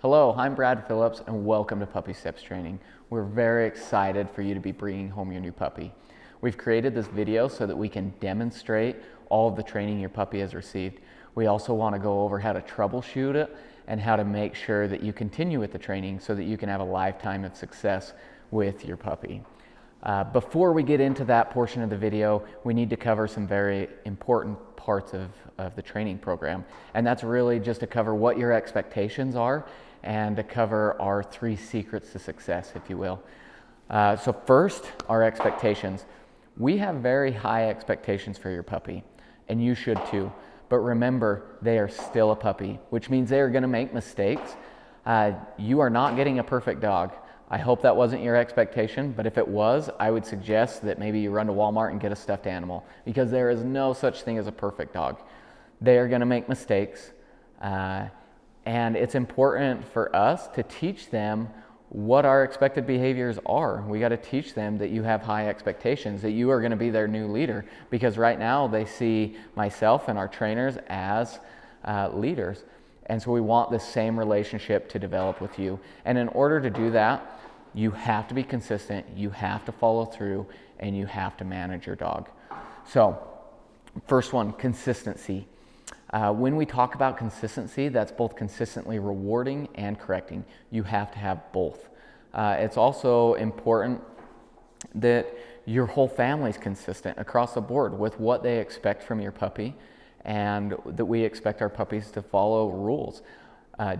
Hello, I'm Brad Phillips and welcome to Puppy Steps Training. We're very excited for you to be bringing home your new puppy. We've created this video so that we can demonstrate all of the training your puppy has received. We also want to go over how to troubleshoot it and how to make sure that you continue with the training so that you can have a lifetime of success with your puppy. Before we get into that portion of the video, we need to cover some very important parts of the training program. And that's really just to cover what your expectations are and to cover our 3 secrets to success, if you will. So first, our expectations. We have very high expectations for your puppy, and you should too. But remember, they are still a puppy, which means they are going to make mistakes. You are not getting a perfect dog. I hope that wasn't your expectation, but if it was, I would suggest that maybe you run to Walmart and get a stuffed animal, because there is no such thing as a perfect dog. They are going to make mistakes, and it's important for us to teach them what our expected behaviors are. We got to teach them that you have high expectations, that you are going to be their new leader, because right now they see myself and our trainers as leaders. And so we want the same relationship to develop with you. And in order to do that, you have to be consistent, you have to follow through, and you have to manage your dog. So, first one, consistency. When we talk about consistency, that's both consistently rewarding and correcting. You have to have both. It's also important that your whole family is consistent across the board with what they expect from your puppy, and that we expect our puppies to follow rules.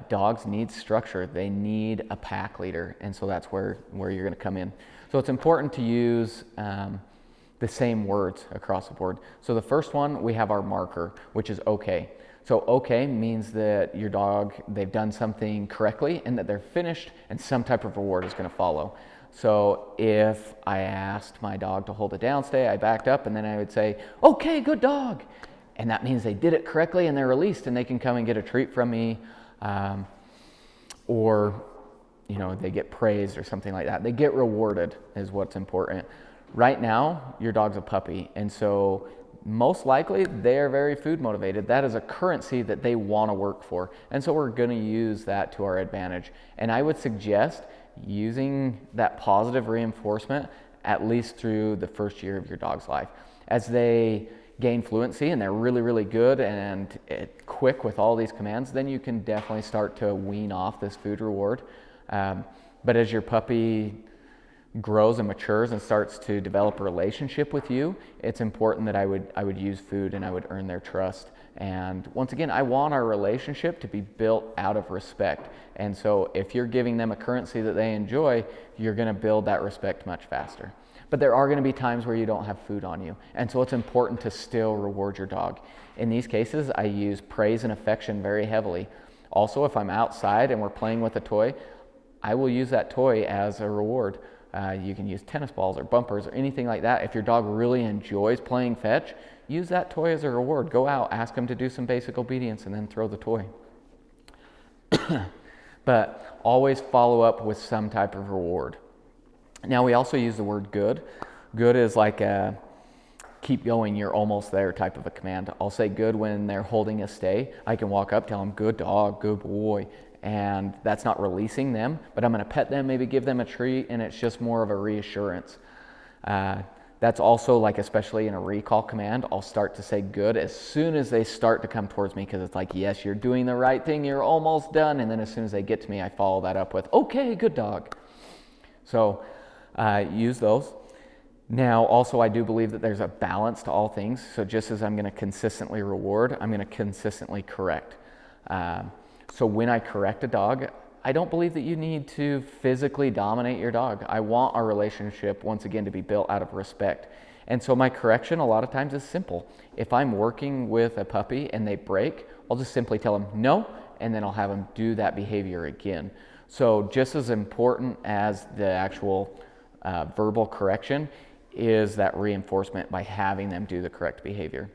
Dogs need structure. They need a pack leader, and so that's where you're going to come in. So it's important to use the same words across the board. So the first one, we have our marker, which is okay. So okay means that your dog, they've done something correctly and that they're finished, and some type of reward is going to follow. So if I asked my dog to hold a downstay, I backed up, and then I would say, okay, good dog. And that means they did it correctly and they're released and they can come and get a treat from me, or they get praised or something like that. They get rewarded is what's important. Right now, your dog's a puppy, and so most likely they are very food motivated. That is a currency that they want to work for, and so we're going to use that to our advantage. And I would suggest using that positive reinforcement at least through the first year of your dog's life. As they gain fluency and they're really, really good and quick with all these commands, then you can definitely start to wean off this food reward. But as your puppy grows and matures and starts to develop a relationship with you, it's important that I would use food and I would earn their trust. And once again, I want our relationship to be built out of respect. And so if you're giving them a currency that they enjoy, you're going to build that respect much faster. But there are going to be times where you don't have food on you. And so it's important to still reward your dog. In these cases, I use praise and affection very heavily. Also, if I'm outside and we're playing with a toy, I will use that toy as a reward. You can use tennis balls or bumpers or anything like that. If your dog really enjoys playing fetch, use that toy as a reward. Go out, ask him to do some basic obedience, and then throw the toy. But always follow up with some type of reward. Now, we also use the word good. Good is like a keep going, you're almost there type of a command. I'll say good when they're holding a stay. I can walk up, tell them, good dog, good boy. And that's not releasing them, but I'm going to pet them, maybe give them a treat, and it's just more of a reassurance. That's also like, especially in a recall command, I'll start to say good as soon as they start to come towards me, because it's like, yes, you're doing the right thing, you're almost done. And then as soon as they get to me, I follow that up with, okay, good dog. So use those. Now, also, I do believe that there's a balance to all things. So just as I'm going to consistently reward, I'm going to consistently correct. So when I correct a dog, I don't believe that you need to physically dominate your dog. I want our relationship, once again, to be built out of respect. And so my correction a lot of times is simple. If I'm working with a puppy and they break, I'll just simply tell them no, and then I'll have them do that behavior again. So just as important as the actual verbal correction is that reinforcement by having them do the correct behavior.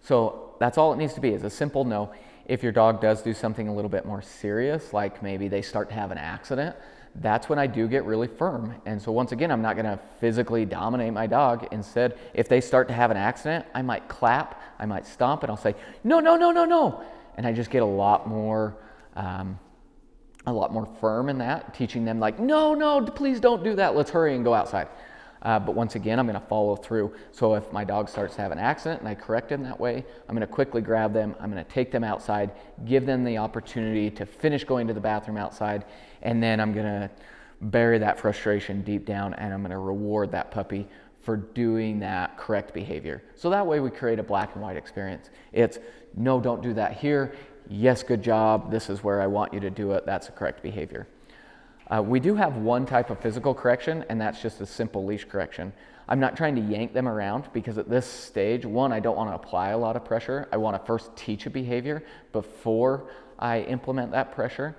So that's all it needs to be, is a simple no. If your dog does do something a little bit more serious, like maybe they start to have an accident, that's when I do get really firm. And so once again, I'm not going to physically dominate my dog. Instead, if they start to have an accident, I might clap, I might stomp, and I'll say, no, no, no, no, no. And I just get a lot more a lot more firm in that, teaching them like, no, no, please don't do that. Let's hurry and go outside. But once again, I'm going to follow through. So if my dog starts to have an accident and I correct him that way, I'm going to quickly grab them. I'm going to take them outside, give them the opportunity to finish going to the bathroom outside, and then I'm going to bury that frustration deep down, and I'm going to reward that puppy for doing that correct behavior. So that way we create a black and white experience. It's, no, don't do that here. Yes, good job. This is where I want you to do it. That's the correct behavior. We do have one type of physical correction, and that's just a simple leash correction. I'm not trying to yank them around because at this stage, one, I don't want to apply a lot of pressure. I want to first teach a behavior before I implement that pressure.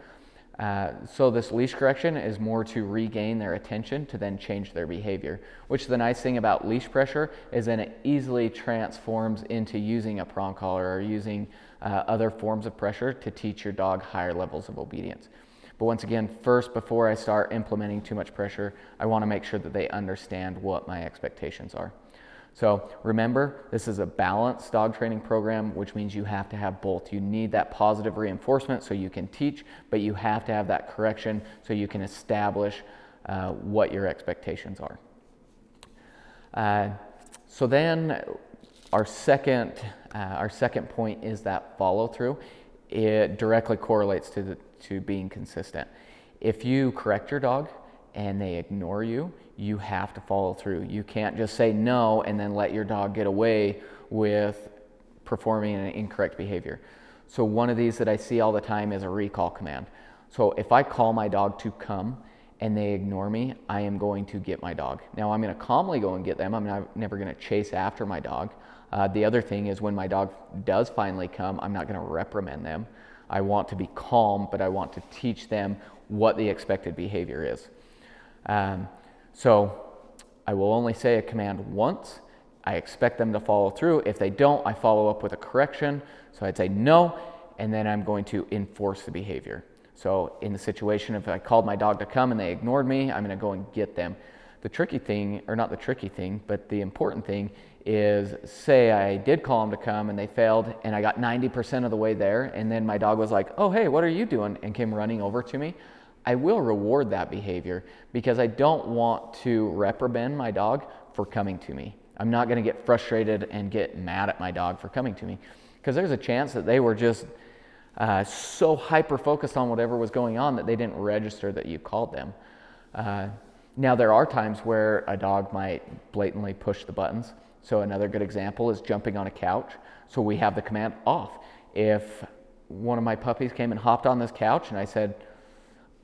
So this leash correction is more to regain their attention to then change their behavior, which the nice thing about leash pressure is then it easily transforms into using a prong collar or using other forms of pressure to teach your dog higher levels of obedience. But once again, first, before I start implementing too much pressure, I want to make sure that they understand what my expectations are. So remember, this is a balanced dog training program, which means you have to have both. You need that positive reinforcement so you can teach, but you have to have that correction so you can establish what your expectations are. So then our second point is that follow through. It directly correlates to being consistent. If you correct your dog and they ignore you, you have to follow through. You can't just say no and then let your dog get away with performing an incorrect behavior. So one of these that I see all the time is a recall command. So if I call my dog to come and they ignore me, I am going to get my dog. Now I'm going to calmly go and get them. I'm never going to chase after my dog. The other thing is when my dog does finally come, I'm not going to reprimand them. I want to be calm, but I want to teach them what the expected behavior is. So I will only say a command once. I expect them to follow through. If they don't, I follow up with a correction. So I'd say no, and then I'm going to enforce the behavior. So in the situation, if I called my dog to come and they ignored me, I'm going to go and get them. The tricky thing, or not the tricky thing, but the important thing is, say I did call them to come and they failed and I got 90% of the way there, and then my dog was like, oh, hey, what are you doing? And came running over to me. I will reward that behavior because I don't want to reprimand my dog for coming to me. I'm not going to get frustrated and get mad at my dog for coming to me because there's a chance that they were just so hyper-focused on whatever was going on that they didn't register that you called them. Now, there are times where a dog might blatantly push the buttons. So another good example is jumping on a couch. So we have the command off. If one of my puppies came and hopped on this couch and I said,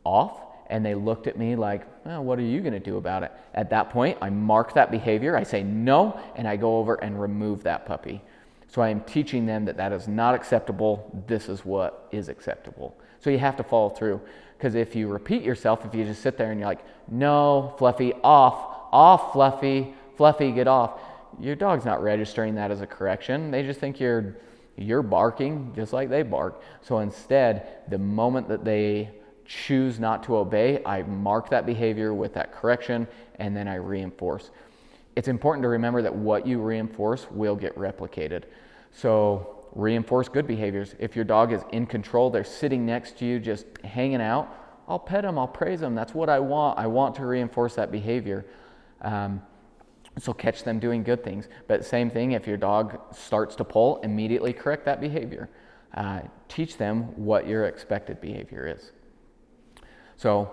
off, and they looked at me like, well, what are you going to do about it? At that point, I mark that behavior, I say no, and I go over and remove that puppy. So I am teaching them that that is not acceptable, this is what is acceptable. So you have to follow through, because if you repeat yourself, if you just sit there and you're like, no, Fluffy, off, Fluffy, Fluffy, get off, your dog's not registering that as a correction. They just think you're barking just like they bark. So instead, the moment that they choose not to obey, I mark that behavior with that correction, and then I reinforce. It's important to remember that what you reinforce will get replicated. So reinforce good behaviors. If your dog is in control, they're sitting next to you just hanging out, I'll pet them, I'll praise them. That's what I want. I want to reinforce that behavior. So catch them doing good things. But same thing, if your dog starts to pull, immediately correct that behavior. Teach them what your expected behavior is. So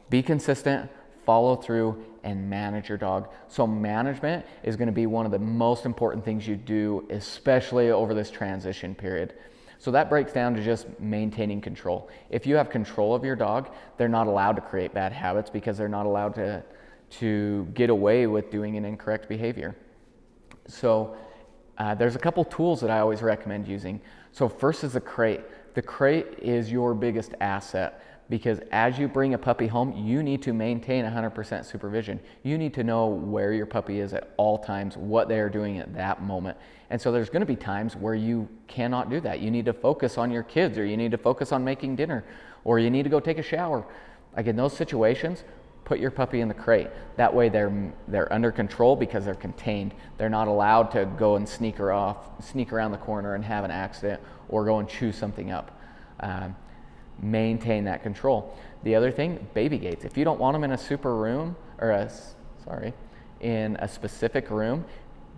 be consistent, follow through, and manage your dog. So management is going to be one of the most important things you do, especially over this transition period. So that breaks down to just maintaining control. If you have control of your dog, they're not allowed to create bad habits because they're not allowed to get away with doing an incorrect behavior. So there's a couple tools that I always recommend using. So first is the crate. The crate is your biggest asset, because as you bring a puppy home, you need to maintain 100% supervision. You need to know where your puppy is at all times, what they are doing at that moment. And so there's going to be times where you cannot do that. You need to focus on your kids, or you need to focus on making dinner, or you need to go take a shower. Like in those situations, put your puppy in the crate. That way they're under control because they're contained. They're not allowed to go and sneak around the corner and have an accident or go and chew something up. maintain that control. The other thing, baby gates. If you don't want them in a super room, or in a specific room,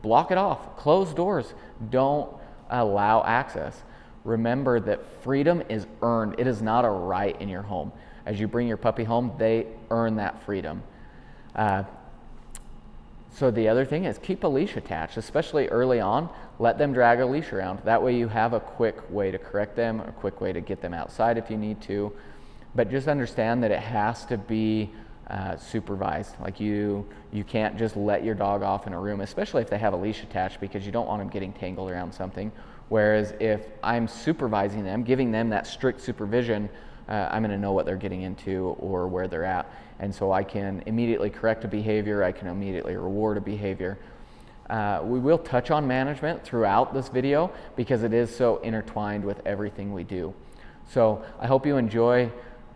block it off. Close doors. Don't allow access. Remember that freedom is earned. It is not a right in your home. As you bring your puppy home, they earn that freedom. So the other thing is keep a leash attached, especially early on. Let them drag a leash around. That way you have a quick way to correct them, a quick way to get them outside if you need to. But just understand that it has to be supervised. Like you can't just let your dog off in a room, especially if they have a leash attached, because you don't want them getting tangled around something. Whereas if I'm supervising them, giving them that strict supervision, I'm going to know what they're getting into or where they're at. And so I can immediately correct a behavior, I can immediately reward a behavior. We will touch on management throughout this video because it is so intertwined with everything we do. So I hope you enjoy.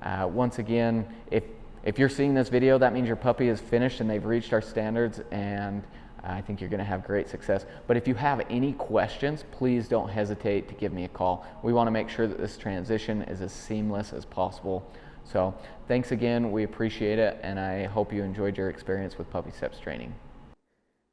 Once again, if you're seeing this video, that means your puppy is finished and they've reached our standards, and I think you're going to have great success. But if you have any questions, please don't hesitate to give me a call. We want to make sure that this transition is as seamless as possible. So thanks again, we appreciate it, and I hope you enjoyed your experience with Puppy Steps Training.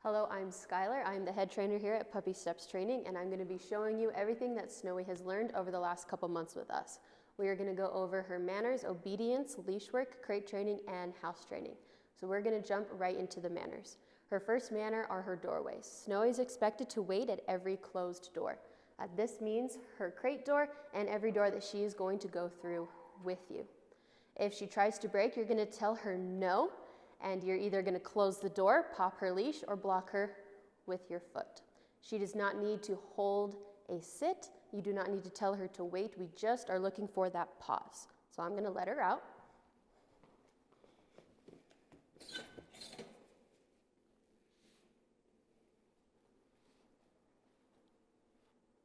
Hello, I'm Skylar. I'm the head trainer here at Puppy Steps Training, and I'm going to be showing you everything that Snowy has learned over the last couple months with us. We are going to go over her manners, obedience, leash work, crate training, and house training. So we're going to jump right into the manners. Her first manner are her doorways. Snowy is expected to wait at every closed door. This means her crate door and every door that she is going to go through with you. If she tries to break, you're going to tell her no, and you're either going to close the door, pop her leash, or block her with your foot. She does not need to hold a sit. You do not need to tell her to wait. We just are looking for that pause. So I'm going to let her out.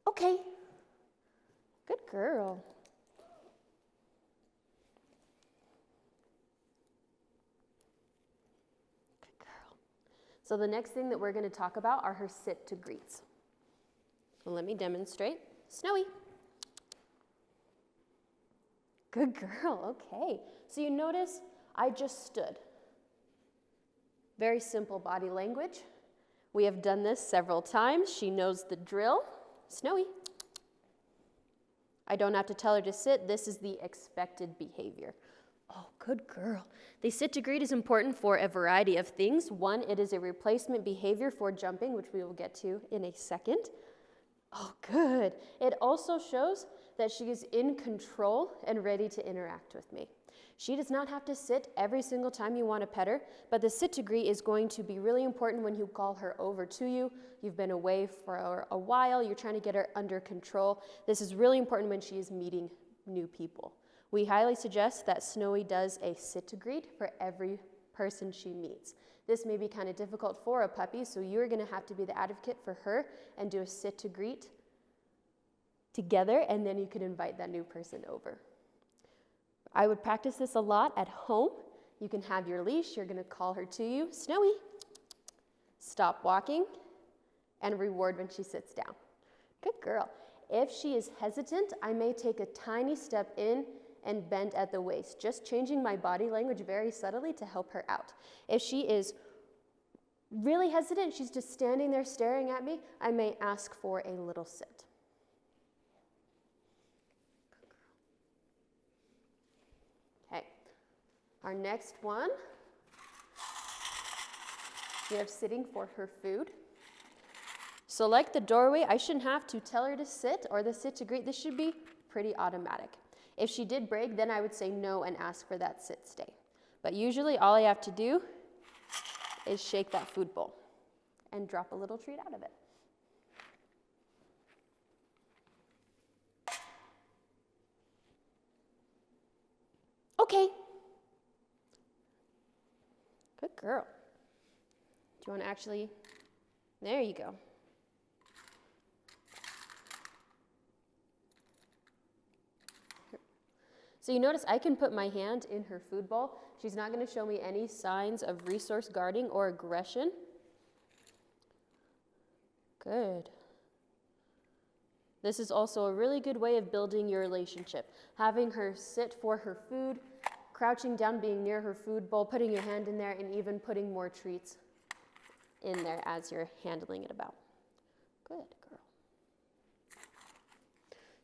Okay. Good girl. Good girl. So the next thing that we're going to talk about are her sit to greets. So let me demonstrate. Snowy. Good girl. Okay. So you notice I just stood. Very simple body language. We have done this several times. She knows the drill. Snowy. I don't have to tell her to sit. This is the expected behavior. Oh, good girl. The sit to greet is important for a variety of things. One, it is a replacement behavior for jumping, which we will get to in a second. Oh, good. It also shows that she is in control and ready to interact with me. She does not have to sit every single time you want to pet her, but the sit to greet is going to be really important when you call her over to you. You've been away for a while. You're trying to get her under control. This is really important when she is meeting new people. We highly suggest that Snowy does a sit to greet for every person she meets. This may be kind of difficult for a puppy, so you're going to have to be the advocate for her and do a sit to greet together, and then you can invite that new person over. I would practice this a lot at home. You can have your leash. You're going to call her to you. Snowy. Stop walking and reward when she sits down. Good girl. If she is hesitant, I may take a tiny step in and bend at the waist, just changing my body language very subtly to help her out. If she is really hesitant, she's just standing there staring at me, I may ask for a little sit. Okay, our next one, we have sitting for her food. So like the doorway, I shouldn't have to tell her to sit or the sit to greet. This should be pretty automatic. If she did break, then I would say no and ask for that sit stay. But usually all I have to do is shake that food bowl and drop a little treat out of it. Okay. Good girl. Do you want to actually, there you go. So you notice I can put my hand in her food bowl. She's not going to show me any signs of resource guarding or aggression. Good. This is also a really good way of building your relationship. Having her sit for her food, crouching down, being near her food bowl, putting your hand in there, and even putting more treats in there as you're handling it about. Good girl.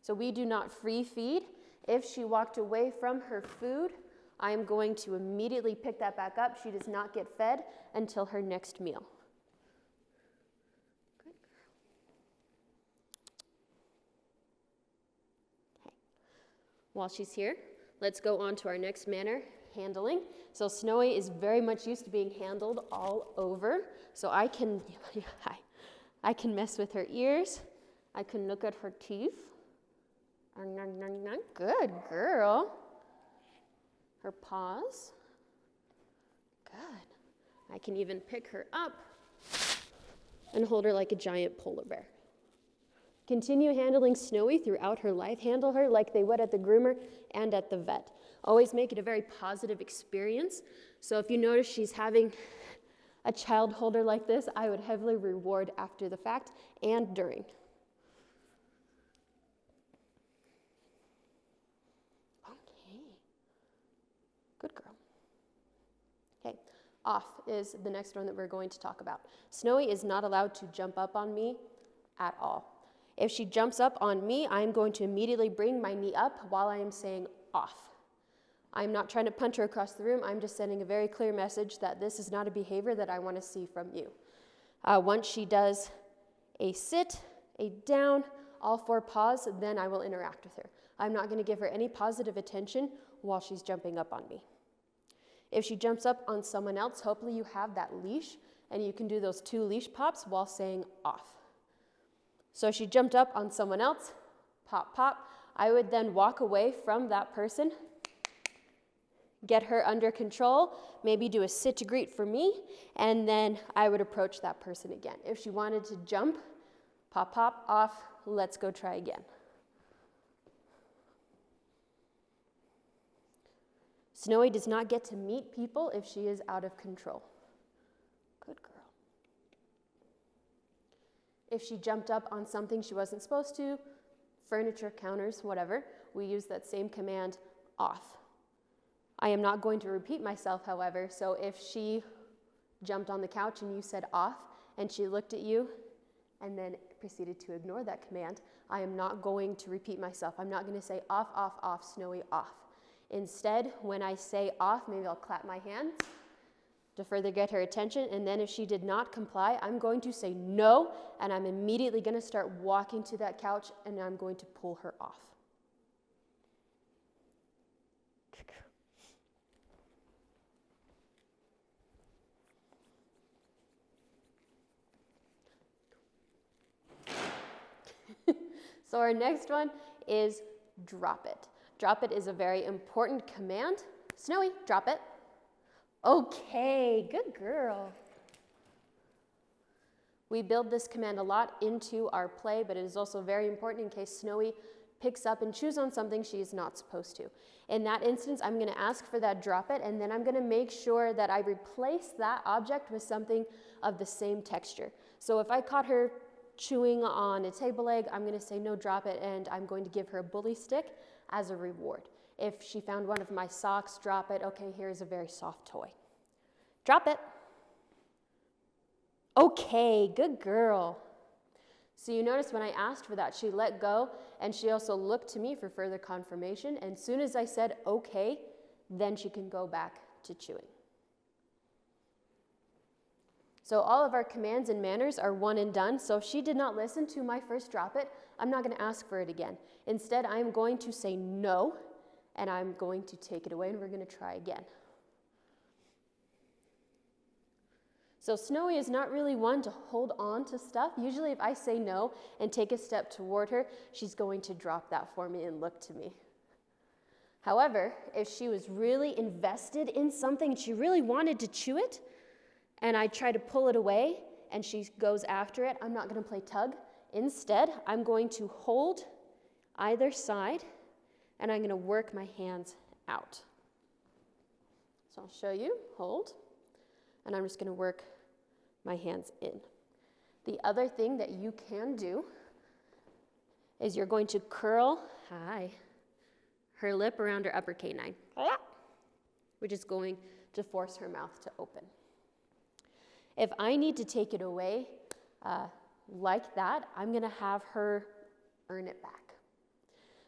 So we do not free feed. If she walked away from her food, I am going to immediately pick that back up. She does not get fed until her next meal. Good girl. Okay. While she's here, let's go on to our next manner, handling. So Snowy is very much used to being handled all over. So I can mess with her ears. I can look at her teeth. Good girl. Her paws. Good. I can even pick her up and hold her like a giant polar bear. Continue handling Snowy throughout her life. Handle her like they would at the groomer and at the vet. Always make it a very positive experience. So if you notice she's having a child holder like this, I would heavily reward after the fact and during. Okay. Good girl. Okay, off is the next one that we're going to talk about. Snowy is not allowed to jump up on me at all. If she jumps up on me, I'm going to immediately bring my knee up while I am saying off. I'm not trying to punch her across the room. I'm just sending a very clear message that this is not a behavior that I want to see from you. Once she does a sit, a down, all four paws, then I will interact with her. I'm not going to give her any positive attention while she's jumping up on me. If she jumps up on someone else, hopefully you have that leash and you can do those 2 leash pops while saying off. So she jumped up on someone else, pop, pop. I would then walk away from that person, get her under control, maybe do a sit to greet for me, and then I would approach that person again. If she wanted to jump, pop, pop, off, let's go try again. Snowy does not get to meet people if she is out of control. Good girl. If she jumped up on something she wasn't supposed to, furniture, counters, whatever, we use that same command, off. I am not going to repeat myself, however, so if she jumped on the couch and you said off, and she looked at you and then proceeded to ignore that command, I am not going to repeat myself. I'm not going to say off, off, off, Snowy, off. Instead, when I say off, maybe I'll clap my hands to further get her attention, and then if she did not comply, I'm going to say no, and I'm immediately going to start walking to that couch, and I'm going to pull her off. So our next one is drop it. Drop it is a very important command. Snowy, drop it. Okay, good girl. We build this command a lot into our play, but it is also very important in case Snowy picks up and chews on something she is not supposed to. In that instance, I'm going to ask for that drop it, and then I'm going to make sure that I replace that object with something of the same texture. So if I caught her chewing on a table leg, I'm going to say no, drop it, and I'm going to give her a bully stick as a reward. If she found one of my socks, drop it. Okay, here's a very soft toy. Drop it. Okay, good girl. So you notice when I asked for that, she let go, and she also looked to me for further confirmation. And as soon as I said okay, then she can go back to chewing. So all of our commands and manners are one and done. So if she did not listen to my first drop it, I'm not going to ask for it again. Instead, I'm going to say no, and I'm going to take it away, and we're going to try again. So Snowy is not really one to hold on to stuff. Usually if I say no and take a step toward her, she's going to drop that for me and look to me. However, if she was really invested in something, she really wanted to chew it, and I try to pull it away and she goes after it, I'm not going to play tug. Instead, I'm going to hold either side, and I'm going to work my hands out. So I'll show you, hold, and I'm just going to work my hands in. The other thing that you can do is you're going to curl, her lip around her upper canine, which is going to force her mouth to open. If I need to take it away like that, I'm going to have her earn it back.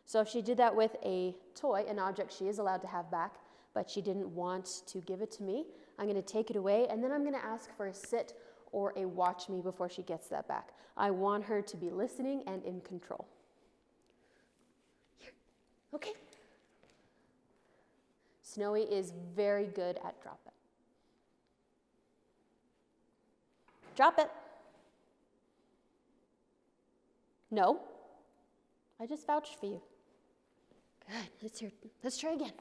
So if she did that with a toy, an object she is allowed to have back, but she didn't want to give it to me, I'm going to take it away, and then I'm going to ask for a sit or a watch me before she gets that back. I want her to be listening and in control. Here. Okay. Snowy is very good at drop it. Drop it. No. I just vouched for you. Good. Let's try again.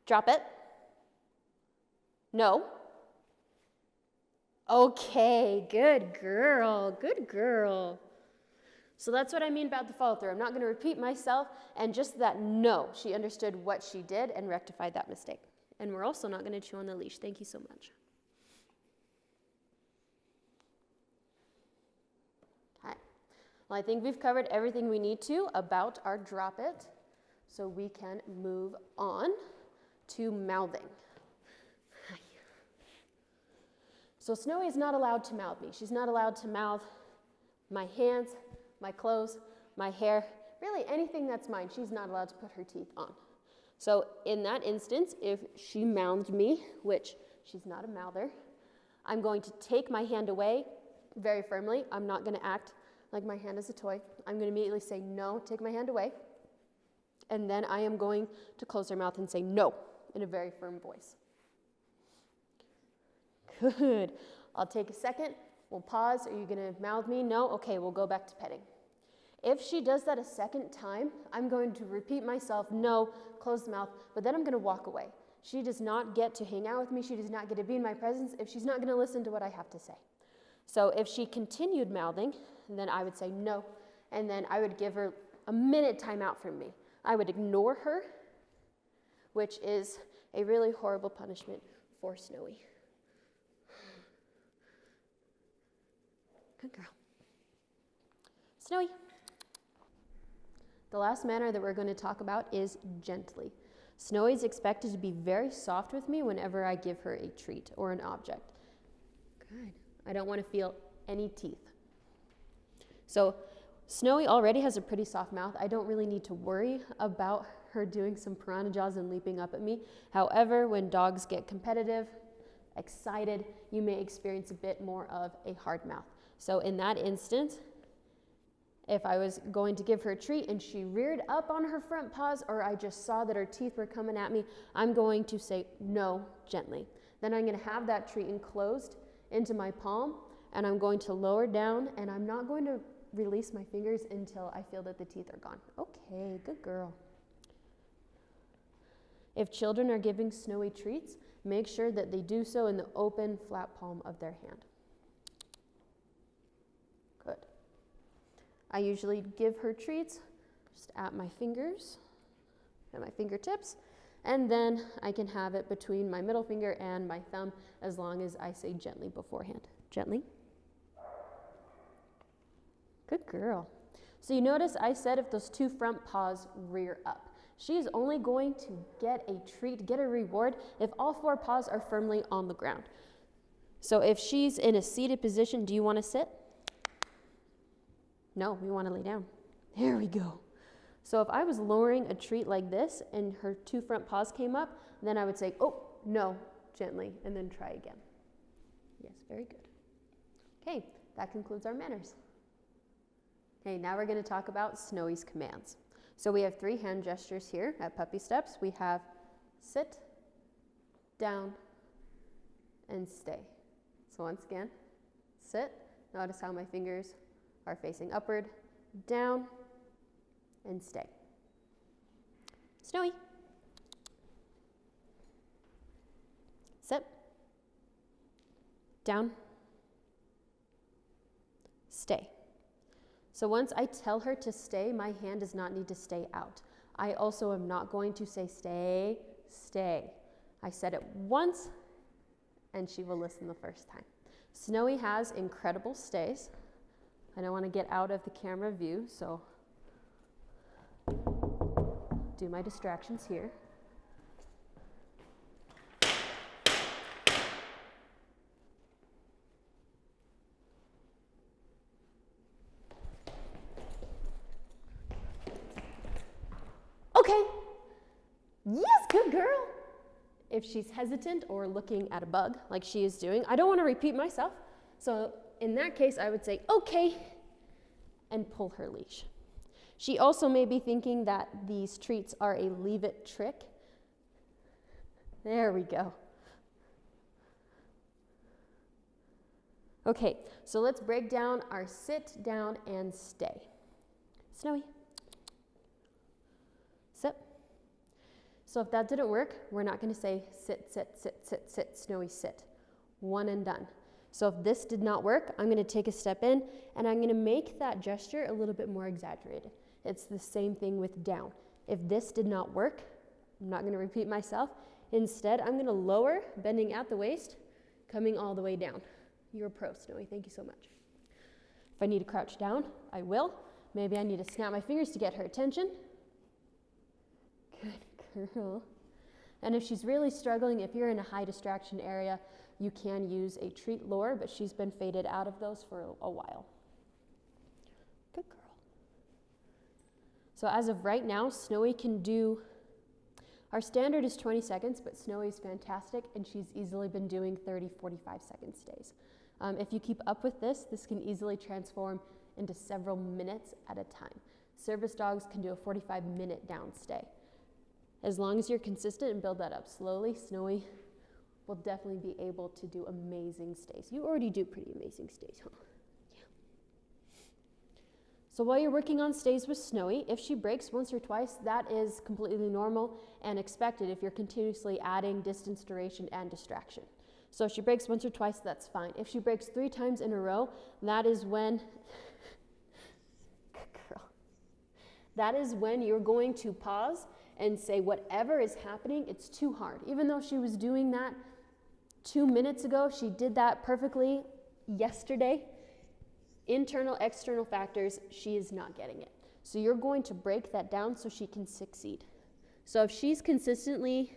Drop it. No. Okay, good girl, good girl. So that's what I mean about the follow through. I'm not going to repeat myself, and just that no, she understood what she did and rectified that mistake. And we're also not going to chew on the leash. Thank you so much. Okay. Well, I think we've covered everything we need to about our drop it, so we can move on to mouthing. So Snowy is not allowed to mouth me. She's not allowed to mouth my hands, my clothes, my hair, really anything that's mine. She's not allowed to put her teeth on. So in that instance, if she mouthed me, which she's not a mouther, I'm going to take my hand away very firmly. I'm not going to act like my hand is a toy. I'm going to immediately say, no, take my hand away. And then I am going to close her mouth and say no in a very firm voice. Good. I'll take a second. We'll pause. Are you going to mouth me? No? Okay, we'll go back to petting. If she does that a second time, I'm going to repeat myself, no, close the mouth, but then I'm going to walk away. She does not get to hang out with me. She does not get to be in my presence if she's not going to listen to what I have to say. So if she continued mouthing, then I would say no, and then I would give her a minute timeout from me. I would ignore her, which is a really horrible punishment for Snowy. Good girl. Snowy. The last manner that we're going to talk about is gently. Snowy is expected to be very soft with me whenever I give her a treat or an object. Good. I don't want to feel any teeth. So Snowy already has a pretty soft mouth. I don't really need to worry about her doing some piranha jaws and leaping up at me. However, when dogs get competitive, excited, you may experience a bit more of a hard mouth. So in that instance, if I was going to give her a treat and she reared up on her front paws, or I just saw that her teeth were coming at me, I'm going to say no gently. Then I'm going to have that treat enclosed into my palm, and I'm going to lower down, and I'm not going to release my fingers until I feel that the teeth are gone. Okay, good girl. If children are giving Snowy treats, make sure that they do so in the open, flat palm of their hand. Good. I usually give her treats just at my fingers, at my fingertips, and then I can have it between my middle finger and my thumb as long as I say gently beforehand. Gently. Good girl. So you notice I said if those two front paws rear up. She's only going to get a treat, get a reward, if all four paws are firmly on the ground. So if she's in a seated position, do you want to sit? No, we want to lay down. There we go. So if I was lowering a treat like this and her two front paws came up, then I would say, oh, no, gently, and then try again. Yes, very good. Okay, that concludes our manners. Okay, now we're going to talk about Snowy's commands. So we have 3 hand gestures here at puppy steps. We have sit, down, and stay. So once again, sit. Notice how my fingers are facing upward, down, and stay. Snowy. Sit. Down. Stay. So once I tell her to stay, my hand does not need to stay out. I also am not going to say stay, stay. I said it once, and she will listen the first time. Snowy has incredible stays. I don't want to get out of the camera view, so do my distractions here. Okay. Yes, good girl. If she's hesitant or looking at a bug like she is doing, I don't want to repeat myself. So in that case, I would say, okay, and pull her leash. She also may be thinking that these treats are a leave it trick. There we go. Okay, so let's break down our sit, down, and stay. Snowy. Sit. So if that didn't work, we're not going to say sit, sit, sit, sit, sit, Snowy, sit. One and done. So if this did not work, I'm going to take a step in and I'm going to make that gesture a little bit more exaggerated. It's the same thing with down. If this did not work, I'm not going to repeat myself. Instead, I'm going to lower, bending at the waist, coming all the way down. You're a pro, Snowy. Thank you so much. If I need to crouch down, I will. Maybe I need to snap my fingers to get her attention. Good girl. And if she's really struggling, if you're in a high distraction area, you can use a treat lure, but she's been faded out of those for a while. Good girl. So as of right now, Snowy can do, our standard is 20 seconds, but Snowy's fantastic, and she's easily been doing 30, 45-second stays. If you keep up with this, this can easily transform into several minutes at a time. Service dogs can do a 45-minute down stay. As long as you're consistent and build that up slowly, Snowy will definitely be able to do amazing stays. You already do pretty amazing stays, huh? Yeah. So while you're working on stays with Snowy, if she breaks once or twice, that is completely normal and expected if you're continuously adding distance, duration, and distraction. So if she breaks once or twice, that's fine. If she breaks 3 times in a row, that is when, good girl, that is when you're going to pause and say whatever is happening, it's too hard. Even though she was doing that 2 minutes ago, she did that perfectly yesterday. Internal, external factors, she is not getting it. So you're going to break that down so she can succeed. So if she's consistently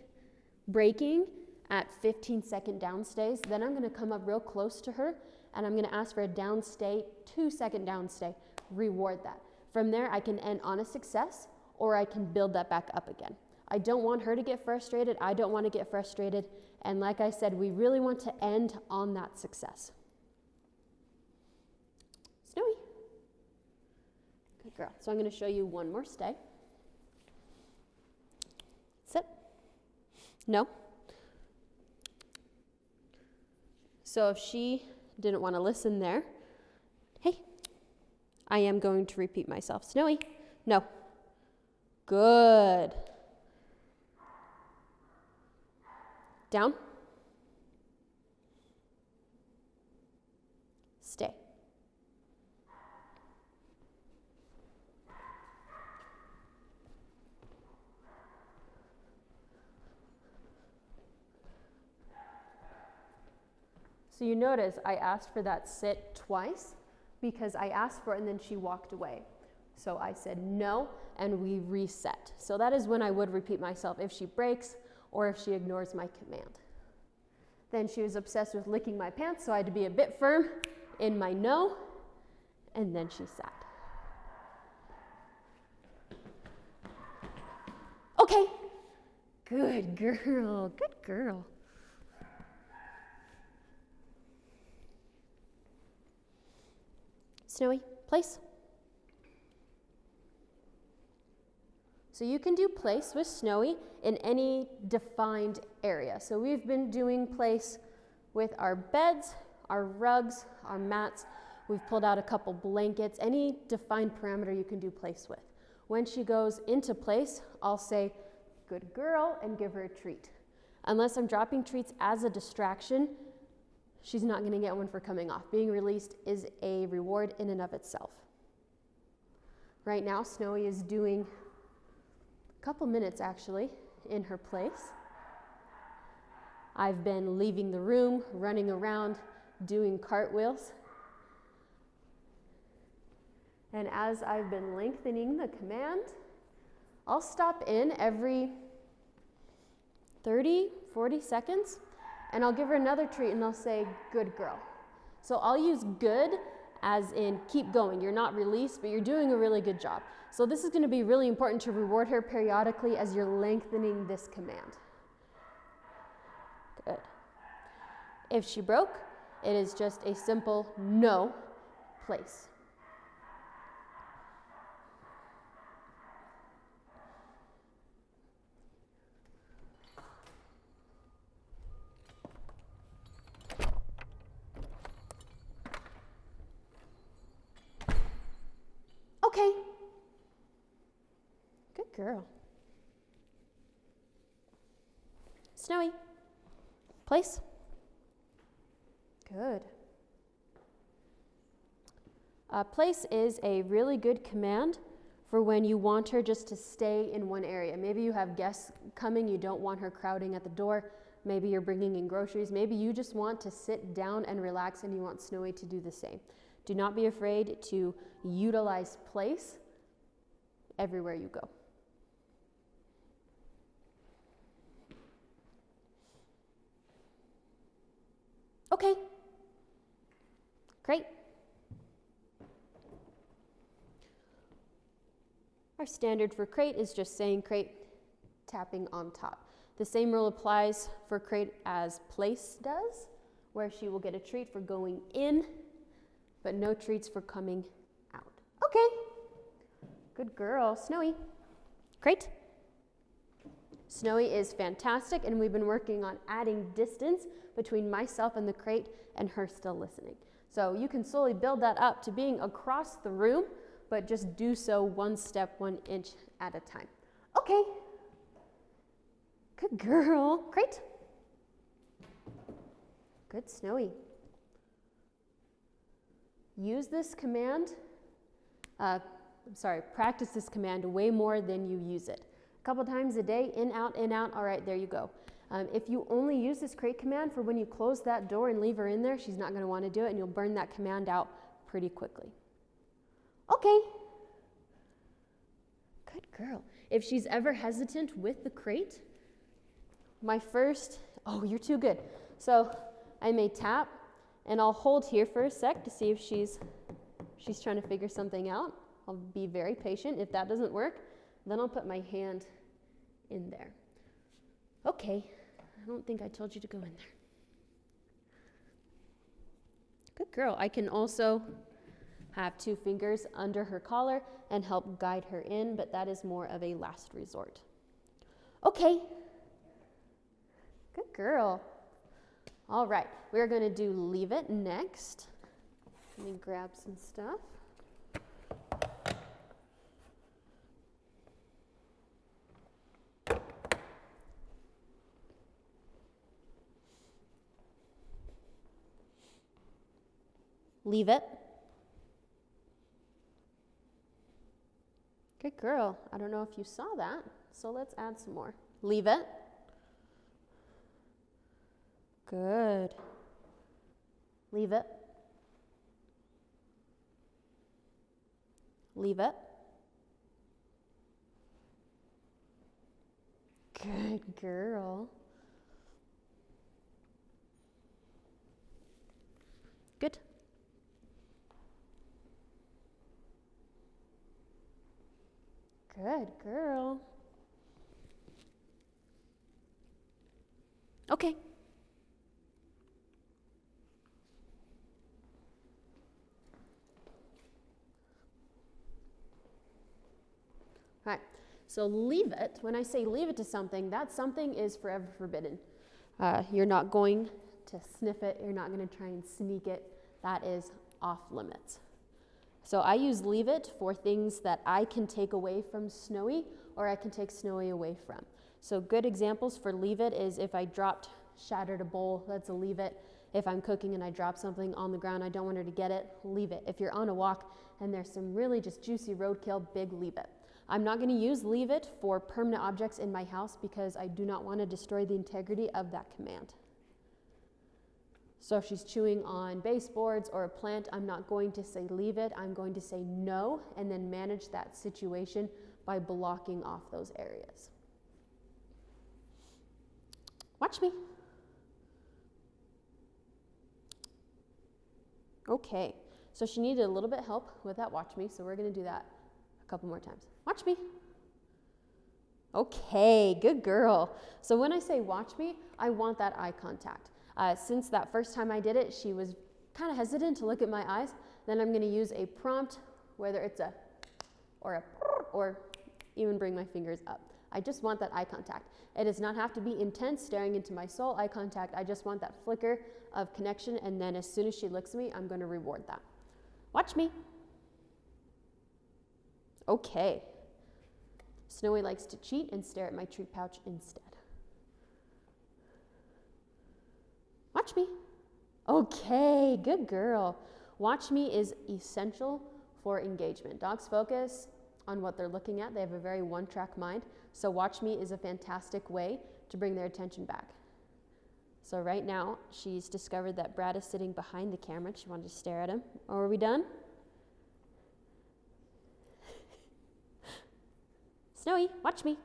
breaking at 15-second down stays, then I'm going to come up real close to her and I'm going to ask for a down stay, 2-second down stay. Reward that. From there, I can end on a success, or I can build that back up again. I don't want her to get frustrated. I don't want to get frustrated. And like I said, we really want to end on that success. Snowy. Good girl. So I'm going to show you one more stay. Sit. No. So if she didn't want to listen there, hey, I am going to repeat myself. Snowy. No. Good. Down. Stay. So you notice I asked for that sit twice because I asked for it and then she walked away. So I said no, and we reset. So that is when I would repeat myself if she breaks or if she ignores my command. Then she was obsessed with licking my pants, so I had to be a bit firm in my no, and then she sat. Okay, good girl, good girl. Snowy, place. So you can do place with Snowy in any defined area. So we've been doing place with our beds, our rugs, our mats. We've pulled out a couple blankets, any defined parameter you can do place with. When she goes into place, I'll say, good girl, and give her a treat. Unless I'm dropping treats as a distraction, she's not going to get one for coming off. Being released is a reward in and of itself. Right now, Snowy is doing a couple minutes actually in her place. I've been leaving the room, running around, doing cartwheels. And as I've been lengthening the command, I'll stop in every 30, 40 seconds, and I'll give her another treat and I'll say, good girl. So I'll use good as in keep going. You're not released, but you're doing a really good job. So this is going to be really important to reward her periodically as you're lengthening this command. Good. If she broke, it is just a simple no, place. Okay. Good girl. Snowy. Place. Good. Place is a really good command for when you want her just to stay in one area. Maybe you have guests coming, you don't want her crowding at the door. Maybe you're bringing in groceries. Maybe you just want to sit down and relax and you want Snowy to do the same. Do not be afraid to utilize place everywhere you go. Okay. Great. Our standard for crate is just saying crate, tapping on top. The same rule applies for crate as place does, where she will get a treat for going in, but no treats for coming out. Okay. Good girl. Snowy. Crate. Snowy is fantastic, and we've been working on adding distance between myself and the crate and her still listening. So you can slowly build that up to being across the room, but just do so one step, 1 inch at a time. Okay. Good girl. Crate. Good. Snowy. Use this command, practice this command way more than you use it. A couple times a day, in, out, all right, there you go. If you only use this crate command for when you close that door and leave her in there, she's not going to want to do it, and you'll burn that command out pretty quickly. Okay. Good girl. If she's ever hesitant with the crate, oh, you're too good. So I may tap, and I'll hold here for a sec to see if she's trying to figure something out. I'll be very patient. If that doesn't work, then I'll put my hand in there. Okay, I don't think I told you to go in there. Good girl. I can also have 2 fingers under her collar and help guide her in, but that is more of a last resort. Okay. Good girl. All right, we're going to do leave it next. Let me grab some stuff. Leave it. Good girl. I don't know if you saw that, so let's add some more. Leave it. Good. Leave it. Leave it. Good girl. Good. Good girl. Okay. All right, so leave it. When I say leave it to something, that something is forever forbidden. You're not going to sniff it. You're not going to try and sneak it. That is off limits. So I use leave it for things that I can take away from Snowy or I can take Snowy away from. So good examples for leave it is if I shattered a bowl, that's a leave it. If I'm cooking and I drop something on the ground, I don't want her to get it, leave it. If you're on a walk and there's some really just juicy roadkill, big leave it. I'm not going to use leave it for permanent objects in my house because I do not want to destroy the integrity of that command. So if she's chewing on baseboards or a plant, I'm not going to say leave it. I'm going to say no, and then manage that situation by blocking off those areas. Watch me. Okay, so she needed a little bit help with that watch me, so we're gonna do that a couple more times. Watch me. Okay, good girl. So when I say watch me, I want that eye contact. Since that first time I did it, she was kind of hesitant to look at my eyes. Then I'm gonna use a prompt, whether it's a, or even bring my fingers up. I just want that eye contact. It does not have to be intense, staring into my soul eye contact. I just want that flicker of connection, and then as soon as she looks at me, I'm gonna reward that. Watch me. Okay. Snowy likes to cheat and stare at my treat pouch instead. Watch me. Okay, good girl. Watch me is essential for engagement. Dogs focus on what they're looking at. They have a very one-track mind. So watch me is a fantastic way to bring their attention back. So right now, she's discovered that Brad is sitting behind the camera. She wanted to stare at him. Oh, are we done? Snowy, watch me.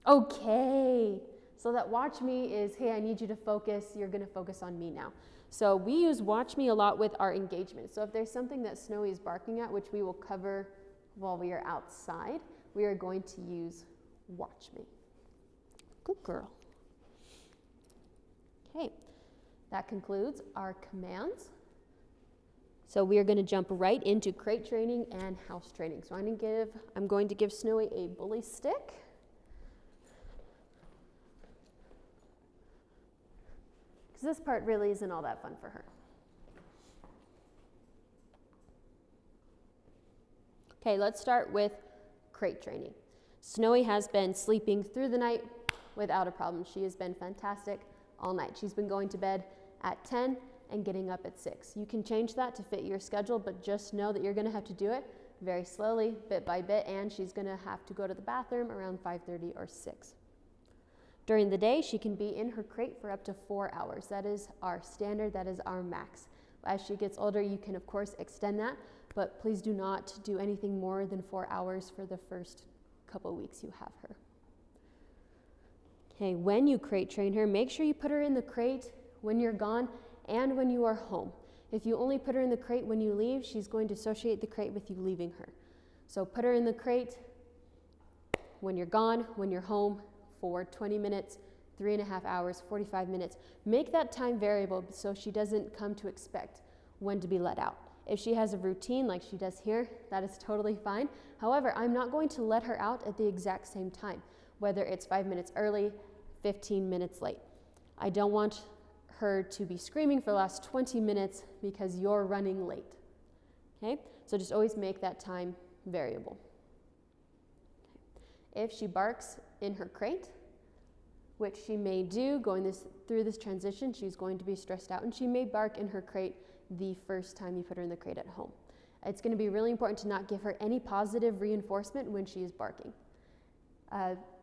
Okay. So that watch me is, hey, I need you to focus. You're going to focus on me now. So we use watch me a lot with our engagement. So if there's something that Snowy is barking at, which we will cover while we are outside, we are going to use watch me. Good girl. Okay, that concludes our commands. So we are going to jump right into crate training and house training. So I'm going to give Snowy a bully stick. Because this part really isn't all that fun for her. Okay, let's start with crate training. Snowy has been sleeping through the night without a problem. She has been fantastic all night. She's been going to bed at 10 and getting up at 6. You can change that to fit your schedule, but just know that you're going to have to do it very slowly, bit by bit, and she's going to have to go to the bathroom around 5:30 or 6. During the day, she can be in her crate for up to 4 hours. That is our standard, that is our max. As she gets older, you can of course extend that, but please do not do anything more than 4 hours for the first couple weeks you have her. Okay, when you crate train her, make sure you put her in the crate when you're gone and when you are home. If you only put her in the crate when you leave, she's going to associate the crate with you leaving her. So put her in the crate when you're gone, when you're home, for 20 minutes, 3.5 hours, 45 minutes. Make that time variable so she doesn't come to expect when to be let out. If she has a routine like she does here, that is totally fine. However, I'm not going to let her out at the exact same time, whether it's 5 minutes early, 15 minutes late. I don't want her to be screaming for the last 20 minutes because you're running late. Okay, so just always make that time variable. If she barks in her crate, which she may do through this transition, she's going to be stressed out, and she may bark in her crate the first time you put her in the crate at home. It's going to be really important to not give her any positive reinforcement when she is barking.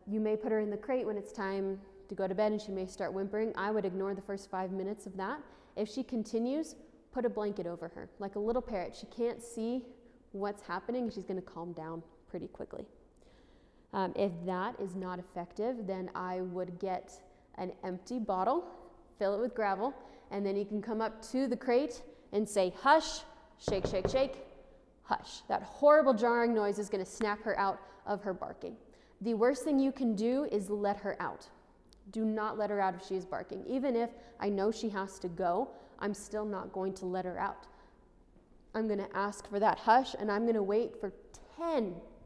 You may put her in the crate when it's time to go to bed and she may start whimpering. I would ignore the first 5 minutes of that. If she continues, put a blanket over her, like a little parrot. She can't see what's happening, she's going to calm down pretty quickly. If that is not effective, then I would get an empty bottle, fill it with gravel, and then you can come up to the crate and say, hush, shake, shake, shake, hush. That horrible jarring noise is going to snap her out of her barking. The worst thing you can do is let her out. Do not let her out if she is barking. Even if I know she has to go, I'm still not going to let her out. I'm going to ask for that hush, and I'm going to wait for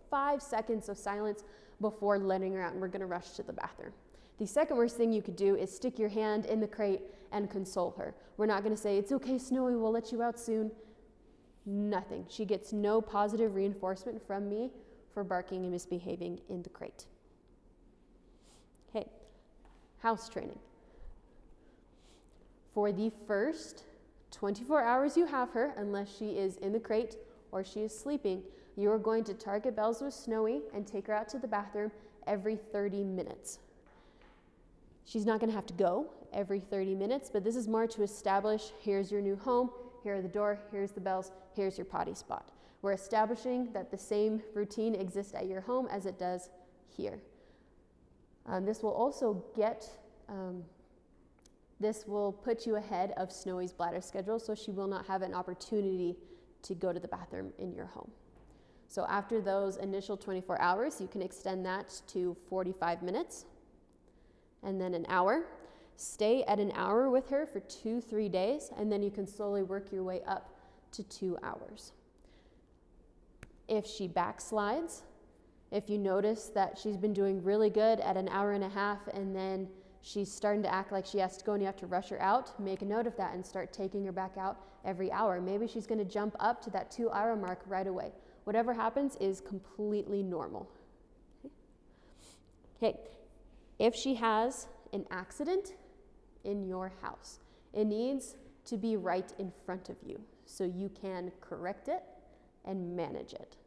5 seconds of silence before letting her out, and we're going to rush to the bathroom. The second worst thing you could do is stick your hand in the crate and console her. We're not going to say, it's okay, Snowy, we'll let you out soon. Nothing. She gets no positive reinforcement from me for barking and misbehaving in the crate. Okay, house training. For the first 24 hours you have her, unless she is in the crate or she is sleeping, you are going to target bells with Snowy and take her out to the bathroom every 30 minutes. She's not going to have to go every 30 minutes, but this is more to establish, here's your new home, here are the door, here's the bells, here's your potty spot. We're establishing that the same routine exists at your home as it does here. This will also this will put you ahead of Snowy's bladder schedule, so she will not have an opportunity to go to the bathroom in your home. So after those initial 24 hours, you can extend that to 45 minutes and then an hour. Stay at an hour with her for 2-3 days, and then you can slowly work your way up to 2 hours. If she backslides, if you notice that she's been doing really good at an hour and a half and then she's starting to act like she has to go and you have to rush her out, make a note of that and start taking her back out every hour. Maybe she's going to jump up to that 2-hour mark right away. Whatever happens is completely normal. Okay, if she has an accident in your house, it needs to be right in front of you so you can correct it and manage it.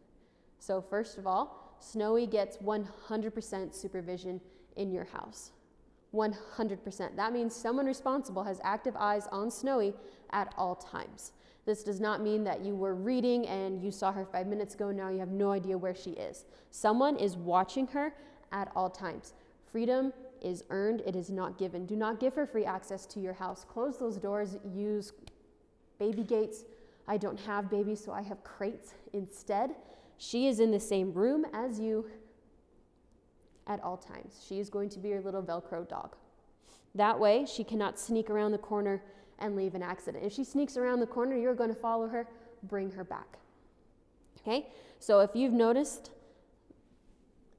So first of all, Snowy gets 100% supervision in your house. 100%. That means someone responsible has active eyes on Snowy at all times. This does not mean that you were reading and you saw her 5 minutes ago, now you have no idea where she is. Someone is watching her at all times. Freedom is earned, it is not given. Do not give her free access to your house. Close those doors, use baby gates. I don't have babies, so I have crates instead. She is in the same room as you at all times. She is going to be your little Velcro dog. That way, she cannot sneak around the corner and leave an accident. If she sneaks around the corner, you're going to follow her, bring her back. Okay? So if you've noticed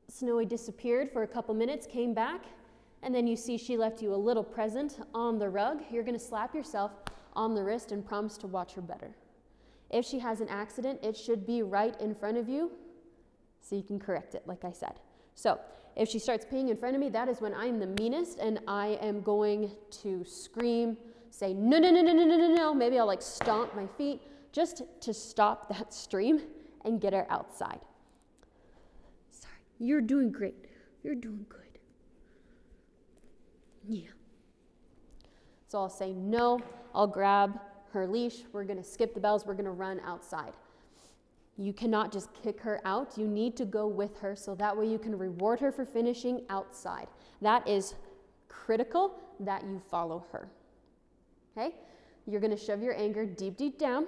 Snowy disappeared for a couple minutes, came back, and then you see she left you a little present on the rug, you're going to slap yourself on the wrist and promise to watch her better. If she has an accident, it should be right in front of you so you can correct it, like I said. So if she starts peeing in front of me, that is when I'm the meanest and I am going to scream, say, no, no, no, no, no, no, no, no. Maybe I'll like stomp my feet just to stop that stream and get her outside. Sorry, you're doing great. You're doing good. Yeah. So I'll say no, I'll grab her leash, we're gonna skip the bells, we're gonna run outside. You cannot just kick her out, you need to go with her so that way you can reward her for finishing outside. That is critical that you follow her. Okay? You're gonna shove your anger deep, deep down,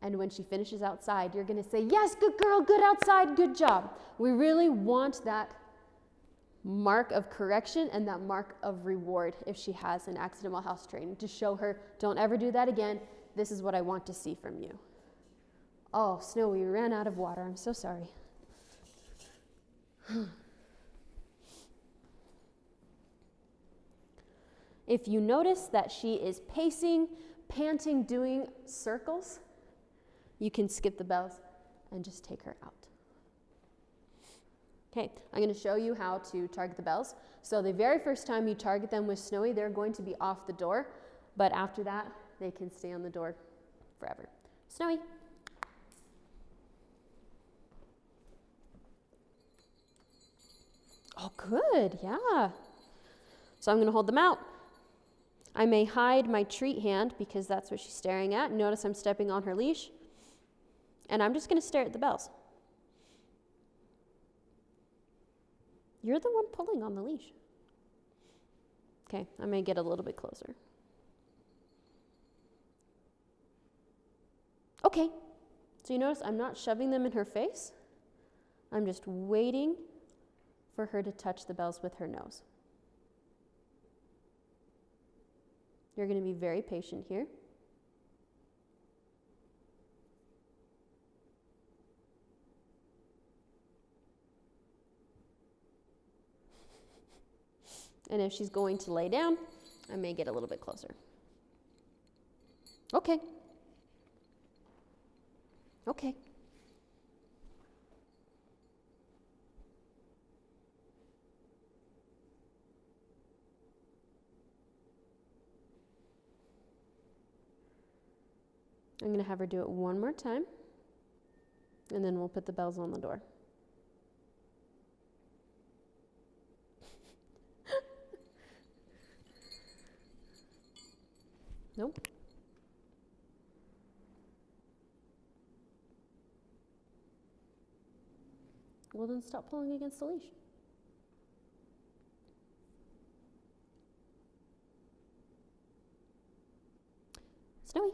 and when she finishes outside, you're gonna say, yes, good girl, good outside, good job. We really want that mark of correction and that mark of reward if she has an accident while house training, to show her, don't ever do that again. This is what I want to see from you. Oh, Snowy, we ran out of water. I'm so sorry. If you notice that she is pacing, panting, doing circles, you can skip the bells and just take her out. Okay, I'm going to show you how to target the bells. So the very first time you target them with Snowy, they're going to be off the door, but after that, they can stay on the door forever. Snowy. Oh, good, yeah. So I'm going to hold them out. I may hide my treat hand because that's what she's staring at. Notice I'm stepping on her leash. And I'm just going to stare at the bells. You're the one pulling on the leash. Okay, I may get a little bit closer. Okay, so you notice I'm not shoving them in her face. I'm just waiting for her to touch the bells with her nose. You're going to be very patient here. And if she's going to lay down, I may get a little bit closer. Okay. Okay. I'm going to have her do it one more time, and then we'll put the bells on the door. Nope. Well, then stop pulling against the leash. Snowy.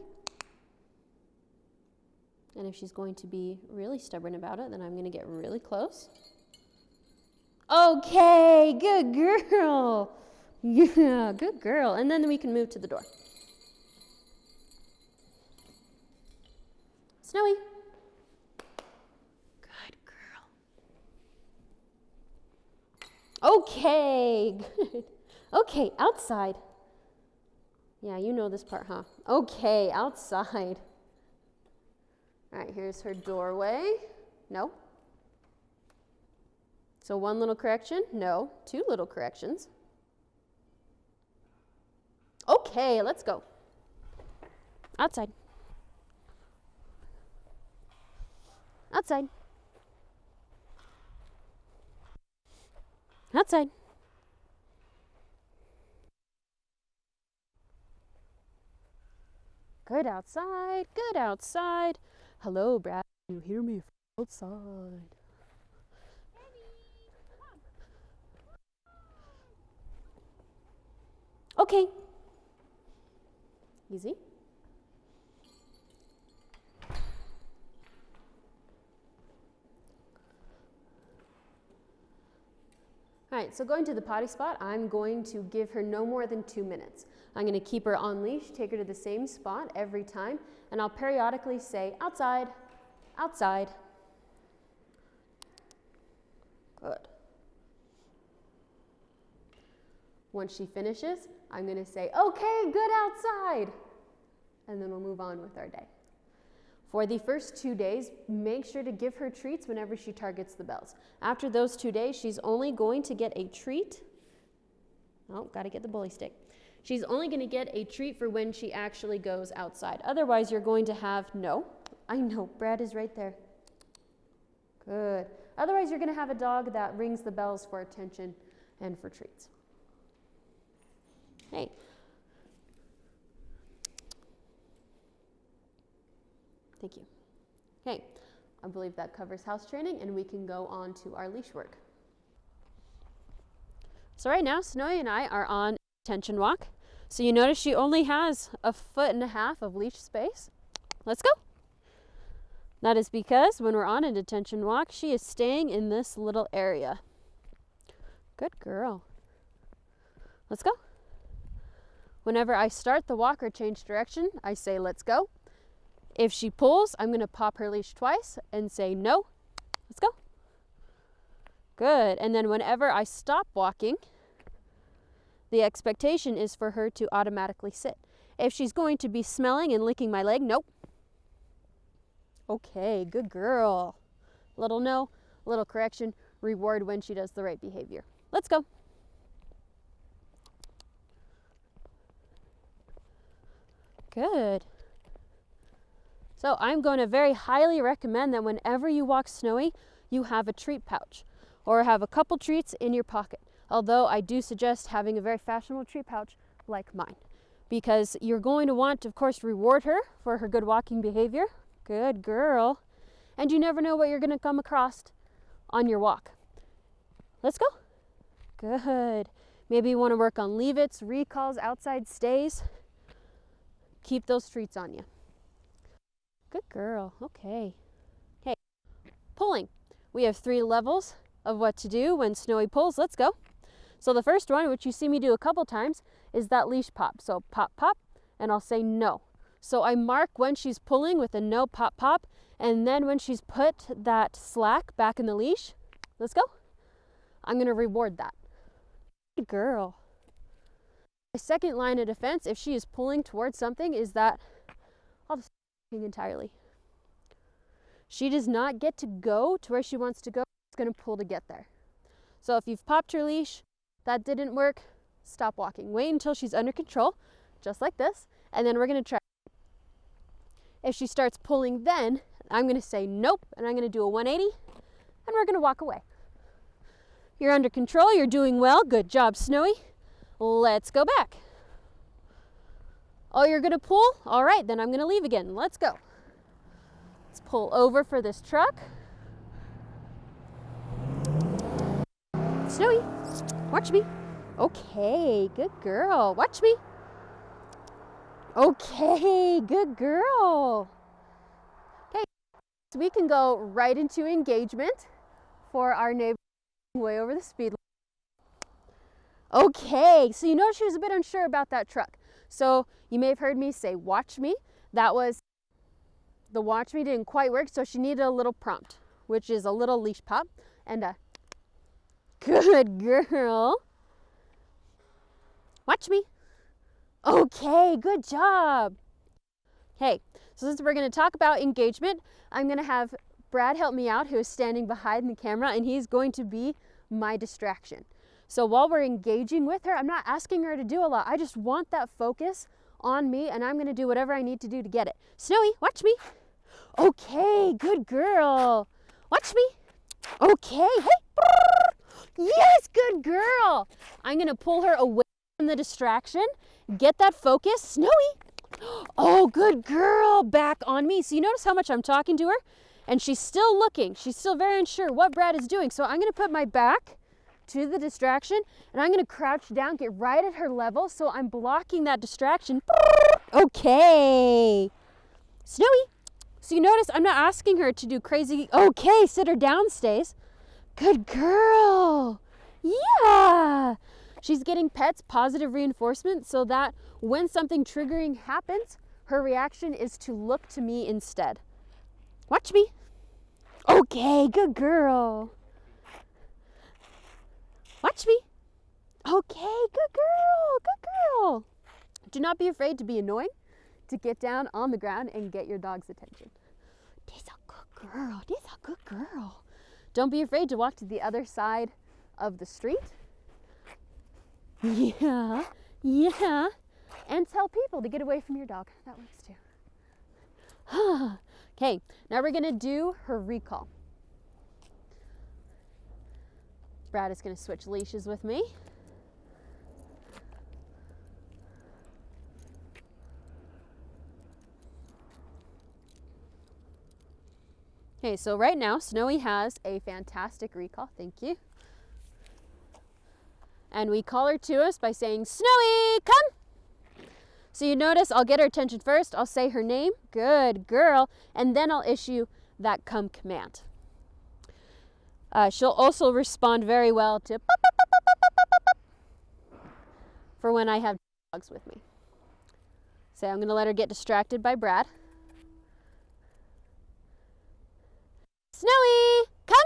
And if she's going to be really stubborn about it, then I'm going to get really close. Okay, good girl. Yeah, good girl. And then we can move to the door. Snowy. Good girl. Okay, good. Okay, outside. Yeah, you know this part, huh? Okay, outside. All right, here's her doorway. No. So one little correction? No. Two little corrections. Okay, let's go. Outside. Outside. Outside. Good outside. Good outside. Hello, Brad. Can you hear me from outside? Okay. Easy. All right, so going to the potty spot, I'm going to give her no more than 2 minutes. I'm going to keep her on leash, take her to the same spot every time, and I'll periodically say, outside, outside. Good. Once she finishes, I'm going to say, okay, good outside. And then we'll move on with our day. For the first 2 days, make sure to give her treats whenever she targets the bells. After those 2 days, she's only going to get a treat. Oh, got to get the bully stick. She's only going to get a treat for when she actually goes outside. Otherwise, you're going to have, no, I know, Brad is right there. Good. Otherwise, you're going to have a dog that rings the bells for attention and for treats. Hey. Thank you. Okay, I believe that covers house training, and we can go on to our leash work. So right now, Snowy and I are on attention walk. So you notice she only has 1.5 feet of leash space. Let's go. That is because when we're on a detention walk, she is staying in this little area. Good girl. Let's go. Whenever I start the walk or change direction, I say, let's go. If she pulls, I'm going to pop her leash twice and say, no, let's go. Good. And then whenever I stop walking, the expectation is for her to automatically sit. If she's going to be smelling and licking my leg, nope. Okay, good girl. Little no, little correction, reward when she does the right behavior. Let's go. Good. So I'm going to very highly recommend that whenever you walk Snowy, you have a treat pouch or have a couple treats in your pocket. Although I do suggest having a very fashionable treat pouch like mine, because you're going to want to, of course, reward her for her good walking behavior. Good girl. And you never know what you're going to come across on your walk. Let's go. Good. Maybe you want to work on leave-its, recalls, outside stays. Keep those treats on you. Good girl. Okay. Okay. Pulling. We have 3 levels of what to do when Snowy pulls. Let's go. So the first one, which you see me do a couple times, is that leash pop. So pop, pop, and I'll say no. So I mark when she's pulling with a no, pop, pop, and then when she's put that slack back in the leash, let's go. I'm going to reward that. Good girl. My second line of defense, if she is pulling towards something, is that I'll just entirely. She does not get to go to where she wants to go. She's going to pull to get there. So if you've popped her leash, that didn't work, stop walking. Wait until she's under control, just like this, and then we're going to try. If she starts pulling, then I'm going to say nope, and I'm going to do a 180, and we're going to walk away. You're under control, you're doing well, good job, Snowy. Let's go back. Oh, you're gonna pull? All right, then I'm gonna leave again. Let's go. Let's pull over for this truck. Snowy, watch me. Okay, good girl. Watch me. Okay, good girl. Okay, so we can go right into engagement for our neighbor way over the speed limit. Okay, so you notice she was a bit unsure about that truck. So you may have heard me say, watch me. That was, the watch me didn't quite work, so she needed a little prompt, which is a little leash pop and a good girl. Watch me. Okay, good job. Okay, so since we're gonna talk about engagement, I'm gonna have Brad help me out, who is standing behind the camera, and he's going to be my distraction. So while we're engaging with her, I'm not asking her to do a lot. I just want that focus on me, and I'm gonna do whatever I need to do to get it. Snowy, watch me. Okay, good girl. Watch me. Okay, hey. Yes, good girl. I'm gonna pull her away from the distraction. Get that focus. Snowy. Oh, good girl. Back on me. So you notice how much I'm talking to her? And she's still looking. She's still very unsure what Brad is doing. So I'm gonna put my back to the distraction, and I'm gonna crouch down, get right at her level, so I'm blocking that distraction. Okay. Snowy. So you notice I'm not asking her to do crazy, okay, sit her down stays. Good girl. Yeah. She's getting pets, positive reinforcement, so that when something triggering happens, her reaction is to look to me instead. Watch me. Okay, good girl. Watch me. Okay, good girl, good girl. Do not be afraid to be annoying, to get down on the ground and get your dog's attention. This a good girl, this a good girl. Don't be afraid to walk to the other side of the street. Yeah, yeah. And tell people to get away from your dog. That works too. Okay, now we're gonna do her recall. Brad is gonna switch leashes with me. Okay, so right now, Snowy has a fantastic recall, thank you. And we call her to us by saying, Snowy, come! So you notice I'll get her attention first, I'll say her name, good girl, and then I'll issue that come command. She'll also respond very well to for when I have dogs with me. So I'm gonna let her get distracted by Brad. Snowy, come!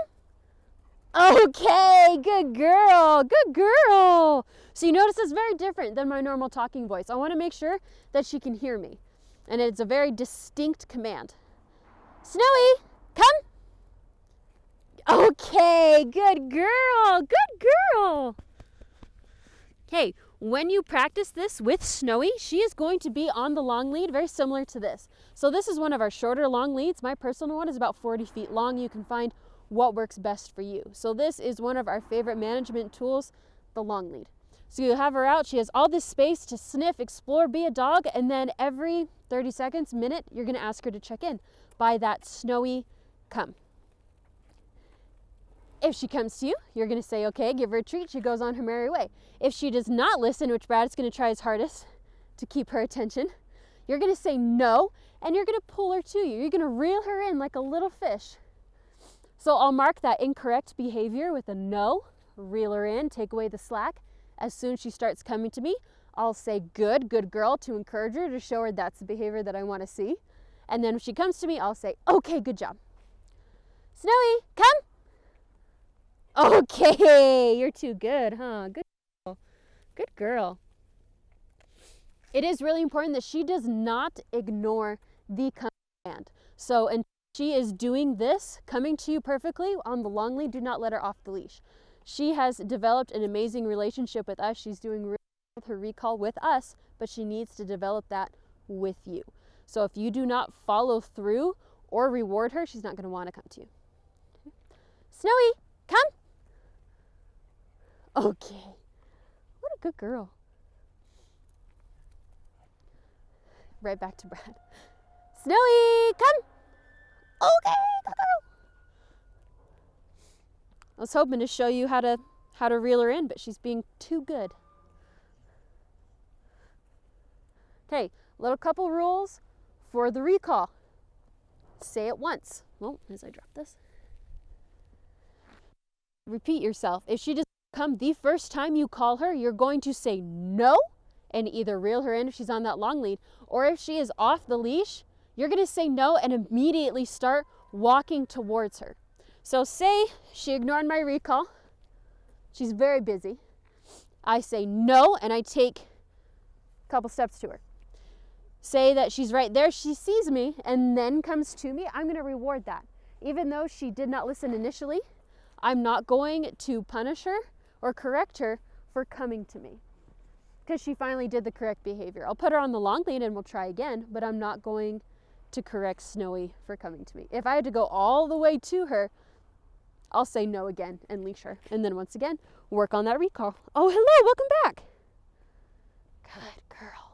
Okay, good girl, good girl. So you notice it's very different than my normal talking voice. I want to make sure that she can hear me. And it's a very distinct command. Snowy, come! Okay, good girl, good girl. Okay, when you practice this with Snowy, she is going to be on the long lead, very similar to this. So this is one of our shorter long leads. My personal one is about 40 feet long. You can find what works best for you. So this is one of our favorite management tools, the long lead. So you have her out, she has all this space to sniff, explore, be a dog, and then every 30 seconds, minute, you're gonna ask her to check in by that Snowy, come. If she comes to you, you're gonna say, okay, give her a treat, she goes on her merry way. If she does not listen, which Brad is gonna try his hardest to keep her attention, you're gonna say no, and you're gonna pull her to you. You're gonna reel her in like a little fish. So I'll mark that incorrect behavior with a no, reel her in, take away the slack. As soon as she starts coming to me, I'll say good girl to encourage her, to show her that's the behavior that I wanna see. And then if she comes to me, I'll say, okay, good job. Snowy, come. Okay, you're too good, huh? Good girl. Good girl. It is really important that she does not ignore the command. So until she is doing this, coming to you perfectly on the long lead, do not let her off the leash. She has developed an amazing relationship with us. She's doing really well with her recall with us, but she needs to develop that with you. So if you do not follow through or reward her, she's not going to want to come to you. Snowy, come. Okay. What a good girl. right back to Brad. Snowy, come. Okay, go girl. I was hoping to show you how to reel her in, but she's being too good. Okay, little couple rules for the recall. Say it once. Well, as I drop this. Repeat yourself. If she doesn't come the first time you call her, you're going to say no and either reel her in if she's on that long lead, or if she is off the leash, you're going to say no and immediately start walking towards her. So say she ignored my recall. She's very busy. I say no and I take a couple steps to her. Say that she's right there, she sees me and then comes to me, I'm going to reward that. Even though she did not listen initially, I'm not going to punish her or correct her for coming to me because she finally did the correct behavior. I'll put her on the long lead and we'll try again, but I'm not going to correct Snowy for coming to me. If I had to go all the way to her, I'll say no again and leash her. And then once again, work on that recall. Oh, hello, welcome back. Good girl.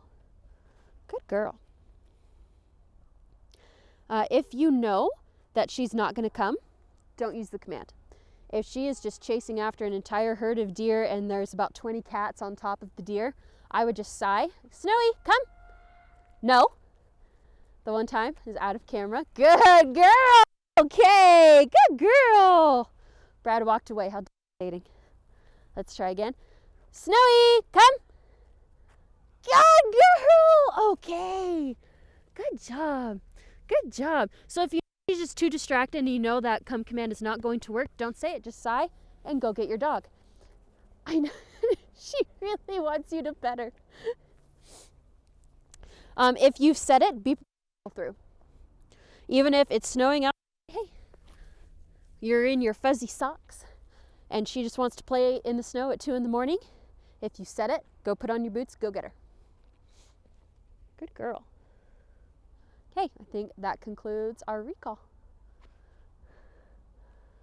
Good girl. If you know that she's not going to come, don't use the command. If she is just chasing after an entire herd of deer and there's about 20 cats on top of the deer, I would just sigh, Snowy, come. No. The one time is out of camera. Good girl. Okay, good girl. Brad walked away. How devastating. Let's try again. Snowy, come. Good girl. Okay. Good job. Good job. So if she's just too distracted and you know that come command is not going to work, don't say it. Just sigh and go get your dog. I know. She really wants you to pet her. If you've said it, be through. Even if it's snowing out, hey, you're in your fuzzy socks and she just wants to play in the snow at 2 in the morning. If you said it, go put on your boots, go get her. Good girl. Okay, I think that concludes our recall.